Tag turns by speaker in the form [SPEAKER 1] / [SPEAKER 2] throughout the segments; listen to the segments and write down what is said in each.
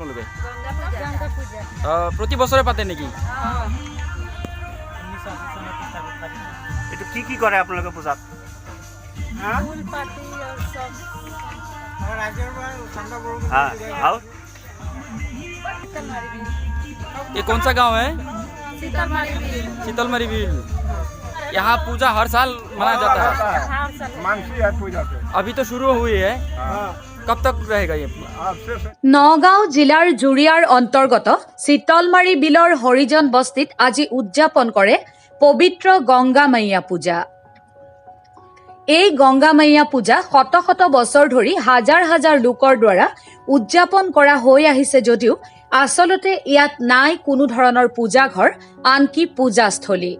[SPEAKER 1] আপোনালোকে?
[SPEAKER 2] গঙ্গা পূজা
[SPEAKER 1] প্ৰতি বছৰে পাতে নেকি?
[SPEAKER 3] এইটো কি কৰে আপোনালোকে পূজাত?
[SPEAKER 2] फूल पाती और सब
[SPEAKER 3] আৰু
[SPEAKER 2] शीतलमारी बिल
[SPEAKER 1] ये कौन सा गांव है?
[SPEAKER 2] शीतलमारी बिल
[SPEAKER 1] शीतलमरी बिल। यहाँ पूजा हर साल मनाया जाता है।
[SPEAKER 2] हर साल
[SPEAKER 4] मानसी है पूजा से।
[SPEAKER 1] अभी तो शुरू हुई है, कब तक रहेगा ये?
[SPEAKER 5] নগাঁও জিলাৰ জুৰিয়াৰ অন্তৰ্গত শীতলমাৰী বিলৰ হৰিজন বস্তিত আজি উদযাপন কৰে পবিত্ৰ গংগা মাইয়া পূজা। এই গংগা মাইয়া পূজা শত শত বছৰ ধৰি হাজাৰ হাজাৰ লোকৰ দ্বাৰা উদযাপন কৰা হৈ আহিছে যদিও আচলতে ইয়াত নাই কোনো ধৰণৰ পূজাঘৰ, আনকি পূজাস্থলী,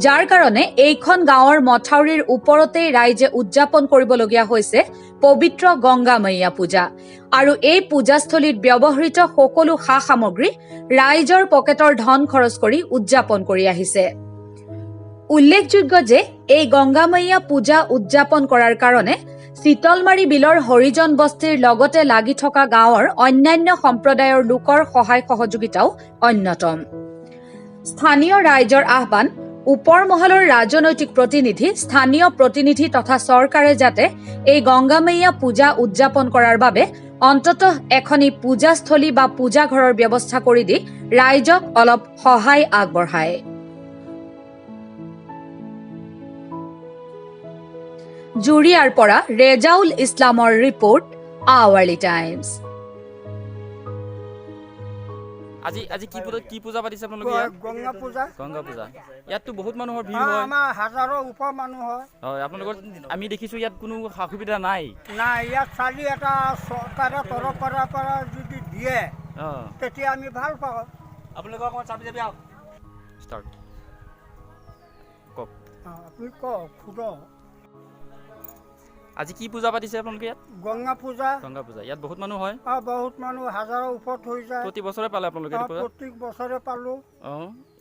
[SPEAKER 5] যাৰ কাৰণে এইখন গাঁৱৰ মথাউৰিৰ ওপৰতেই ৰাইজে উদযাপন কৰিবলগীয়া হৈছে পবিত্ৰ গংগা মাইয়া পূজা। আৰু এই পূজাস্থলীত ব্যৱহৃত সকলো সা সামগ্ৰী ৰাইজৰ পকেটৰ ধন খৰচ কৰি উদযাপন কৰি আহিছে। উল্লেখযোগ্য যে এই গংগা মাইয়া পূজা উদযাপন কৰাৰ কাৰণে শীতলমাৰী বিলৰ হৰিজন বস্তিৰ লগতে লাগি থকা গাঁৱৰ অন্যান্য সম্প্ৰদায়ৰ লোকৰ সহায় সহযোগিতাও অন্যতম। স্থানীয় ৰাইজৰ আহ্বান, ওপৰ মহলৰ ৰাজনৈতিক প্ৰতিনিধি, স্থানীয় প্ৰতিনিধি তথা চৰকাৰে যাতে এই গংগা মাইয়া পূজা উদযাপন কৰাৰ বাবে অন্ততঃ এখনি পূজাস্থলী বা পূজাঘৰৰ ব্যৱস্থা কৰি দি ৰাইজক অলপ সহায় আগবঢ়ায়। জুৰিয়াৰ পৰা ৰেজাউল ইছলামৰ ৰিপৰ্ট, আৱালি টাইমছ।
[SPEAKER 1] আজি আজি কি পূজা পাতিছে আপোনালোকে ইয়াত?
[SPEAKER 4] গঙ্গা পূজা।
[SPEAKER 1] গংগা পূজা। ইয়াততো বহুত মানুহৰ ভিৰ হয়।
[SPEAKER 4] আমাৰ হাজাৰৰ ওপৰ মানুহ হয়।
[SPEAKER 1] হয়, আপোনালোকৰ আমি দেখিছোঁ ইয়াত কোনো সা সুবিধা নাই।
[SPEAKER 4] নাই, ইয়াত চালি এটা চৰকাৰে তৰফৰ পৰা যদি দিয়ে তেতিয়া আমি ভাল পাওঁ।
[SPEAKER 3] আপোনালোকৰ অকণমান চাবি যাবি আহক।
[SPEAKER 1] ষ্টাৰ্ট কওক।
[SPEAKER 4] আপুনি কওক, সোধক।
[SPEAKER 1] আজি কি পূজা পাতিছে আপোনালোকে ইয়াত?
[SPEAKER 4] গঙ্গা পূজা।
[SPEAKER 1] গংগা পূজা। ইয়াত বহুত মানুহ হয়।
[SPEAKER 4] বহুত মানুহ, হাজাৰৰ ওপৰত হৈ যায়।
[SPEAKER 1] প্ৰতি বছৰে পালে আপোনালোকে এইটো পূজা?
[SPEAKER 4] প্ৰত্যেক বছৰে পালোঁ।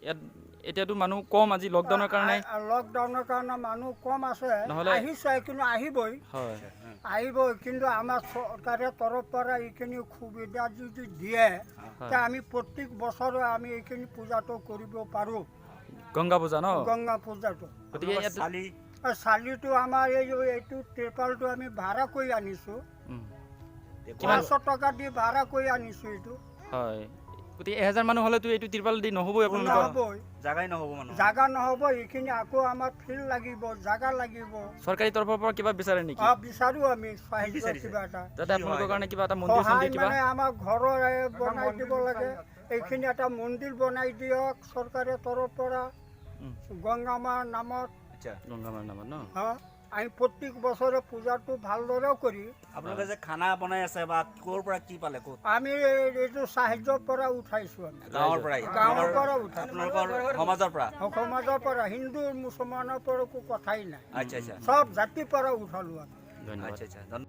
[SPEAKER 1] ইয়াত এতিয়াতো মানুহ কম, আজি লকডাউনৰ কাৰণে।
[SPEAKER 4] লকডাউনৰ কাৰণে মানুহ কম আছে,
[SPEAKER 1] নহ'লে-
[SPEAKER 4] আহিছে কিন্তু আহিবই।
[SPEAKER 1] হয়,
[SPEAKER 4] আহিবই, কিন্তু আমাৰ চৰকাৰে তৰফ পৰা এইখিনি সুবিধা যদি দিয়ে তে আমি প্ৰত্যেক বছৰে আমি এইখিনি পূজাটো কৰিব পাৰোঁ।
[SPEAKER 1] গংগা পূজা ন?
[SPEAKER 4] গংগা পূজাটো।
[SPEAKER 1] গতিকে ইয়াত
[SPEAKER 4] চালিটো আমাৰ এইটো ত্ৰিপালটো আমি ভাড়া কৰি আনিছোঁ।
[SPEAKER 1] কিমান?
[SPEAKER 4] 500 টকা দি ভাড়া কৰি আনিছোঁ এইটো।
[SPEAKER 1] হয়, গতিকে 1000 মানুহ হ'লেতো এইটো ত্ৰিপাল দি নহ'বই আপোনালোকৰ?
[SPEAKER 4] নহ'বই,
[SPEAKER 3] জাগাই নহ'ব মানুহ।
[SPEAKER 4] জাগা নহ'ব। এইখিনি আকৌ আমাৰ ফিল্ড লাগিব, জাগা লাগিব।
[SPEAKER 1] চৰকাৰী তৰফৰ পৰা কিবা বিচাৰে নেকি?
[SPEAKER 4] বিচাৰোঁ আমি সাহায্য কিবা এটা।
[SPEAKER 1] যাতে আপোনালোকৰ কাৰণে কিবা এটা মন্দিৰ
[SPEAKER 4] সহায়
[SPEAKER 1] চন্দিৰ কিবা?
[SPEAKER 4] মানে আমাৰ ঘৰৰ বনাই দিব লাগে। এইখিনি এটা মন্দিৰ বনাই দিয়ক চৰকাৰে তৰফ পৰা গংগা মাৰ নামত।
[SPEAKER 1] গংগা মাৰ নামত ন?
[SPEAKER 4] আমি প্ৰত্যেক বছৰে পূজাটো ভালদৰেও কৰি।
[SPEAKER 3] আপোনালোকে যে খানা বনাই আছে বা ক'ৰ পৰা কি পালে, ক'ত?
[SPEAKER 4] আমি এইটো সাহায্যৰ পৰা উঠাইছোঁ। আমি
[SPEAKER 3] গাঁৱৰ পৰাই?
[SPEAKER 4] গাঁৱৰ পৰা উঠাইছোঁ।
[SPEAKER 3] আপোনালোকৰ সমাজৰ পৰা?
[SPEAKER 4] সমাজৰ পৰা, হিন্দু মুছলমানৰ পৰা একো কথাই নাই।
[SPEAKER 3] আচ্ছা আচ্ছা
[SPEAKER 4] চব জাতিৰ পৰা উঠালোঁ আমি।
[SPEAKER 1] ধন্যবাদ।
[SPEAKER 3] আচ্ছা আচ্ছা।